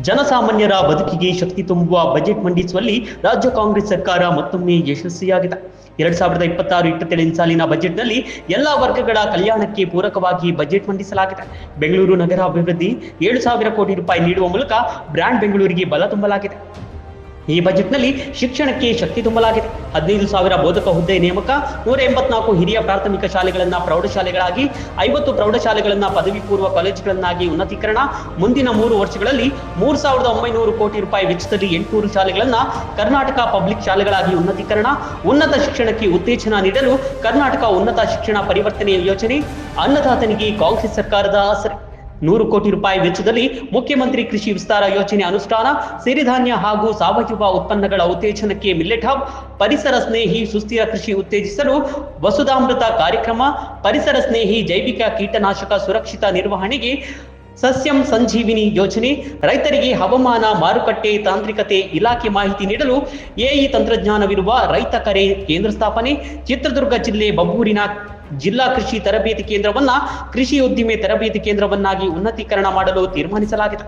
ಜನಸಾಮಾನ್ಯರ ಬದುಕಿಗೆ ಶಕ್ತಿ ತುಂಬುವ ಬಜೆಟ್ ಮಂಡಿಸುವಲ್ಲಿ ರಾಜ್ಯ ಕಾಂಗ್ರೆಸ್ ಸರ್ಕಾರ ಮತ್ತೊಮ್ಮೆ ಯಶಸ್ವಿಯಾಗಿದೆ. 2026-27 ಸಾಲಿನ ಬಜೆಟ್ನಲ್ಲಿ ಎಲ್ಲಾ ವರ್ಗಗಳ ಕಲ್ಯಾಣಕ್ಕೆ ಪೂರಕವಾಗಿ ಬಜೆಟ್ ಮಂಡಿಸಲಾಗಿದೆ. ಬೆಂಗಳೂರು ನಗರ ಅಭಿವೃದ್ಧಿ 7,000 ಕೋಟಿ ರೂಪಾಯಿ ನೀಡುವ ಮೂಲಕ ಬ್ರ್ಯಾಂಡ್ ಬೆಂಗಳೂರಿಗೆ ಬಲ ತುಂಬಲಾಗಿದೆ. ಈ ಬಜೆಟ್ನಲ್ಲಿ ಶಿಕ್ಷಣಕ್ಕೆ ಶಕ್ತಿ ತುಂಬಲಾಗಿದೆ. 15,000 ಬೋಧಕ ಹುದ್ದೆ ನೇಮಕ, 184 ಹಿರಿಯ ಪ್ರಾಥಮಿಕ ಶಾಲೆಗಳನ್ನ ಪ್ರೌಢಶಾಲೆಗಳಾಗಿ, 50 ಪ್ರೌಢಶಾಲೆಗಳನ್ನ ಪದವಿ ಪೂರ್ವ ಕಾಲೇಜುಗಳನ್ನಾಗಿ ಉನ್ನತೀಕರಣ, ಮುಂದಿನ 3 ವರ್ಷಗಳಲ್ಲಿ 3,900 ಕೋಟಿ ರೂಪಾಯಿ ವೆಚ್ಚದಲ್ಲಿ 800 ಶಾಲೆಗಳನ್ನ ಕರ್ನಾಟಕ ಪಬ್ಲಿಕ್ ಶಾಲೆಗಳಾಗಿ ಉನ್ನತೀಕರಣ, ಉನ್ನತ ಶಿಕ್ಷಣಕ್ಕೆ ಉತ್ತೇಜನ ನೀಡಲು ಕರ್ನಾಟಕ ಉನ್ನತ ಶಿಕ್ಷಣ ಪರಿವರ್ತನೆ ಯೋಜನೆ, ಅನ್ನದಾತನಿಗೆ ಕಾಂಗ್ರೆಸ್ ಸರ್ಕಾರದ ಆಸರೆ, 100 ಕೋಟಿ ರೂಪಾಯಿ ವೆಚ್ಚದಲ್ಲಿ ಮುಖ್ಯಮಂತ್ರಿ ಕೃಷಿ ವಿಸ್ತಾರ ಯೋಜನೆ ಅನುಷ್ಠಾನ, ಸಿರಿಧಾನ್ಯ ಹಾಗೂ ಸಾವಯವ ಉತ್ಪನ್ನಗಳ ಉತ್ತೇಜನಕ್ಕೆ ಮಿಲ್ಲೆಟ್ ಹಬ್, ಪರಿಸರ ಸ್ನೇಹಿ ಸುಸ್ಥಿರ ಕೃಷಿ ಉತ್ತೇಜಿಸಲು ವಸುಧಾಮೃತ ಕಾರ್ಯಕ್ರಮ, ಪರಿಸರ ಸ್ನೇಹಿ ಜೈವಿಕ ಕೀಟನಾಶಕ ಸುರಕ್ಷಿತ ನಿರ್ವಹಣೆಗೆ ಸಸ್ಯಂ ಸಂಜೀವಿನಿ ಯೋಜನೆ, ರೈತರಿಗೆ ಹವಾಮಾನ ಮಾರುಕಟ್ಟೆ ತಾಂತ್ರಿಕತೆ ಇಲಾಖೆ ಮಾಹಿತಿ ನೀಡಲು ಎಇ ತಂತ್ರಜ್ಞಾನವಿರುವ ರೈತ ಕರೆ ಕೇಂದ್ರ ಸ್ಥಾಪನೆ, ಚಿತ್ರದುರ್ಗ ಜಿಲ್ಲೆ ಬಬ್ಬೂರಿನ ಜಿಲ್ಲಾ ಕೃಷಿ ತರಬೇತಿ ಕೇಂದ್ರವನ್ನ ಕೃಷಿ ಉದ್ದಿಮೆ ತರಬೇತಿ ಕೇಂದ್ರವನ್ನಾಗಿ ಉನ್ನತೀಕರಣ ಮಾಡಲು ತೀರ್ಮಾನಿಸಲಾಗಿದೆ.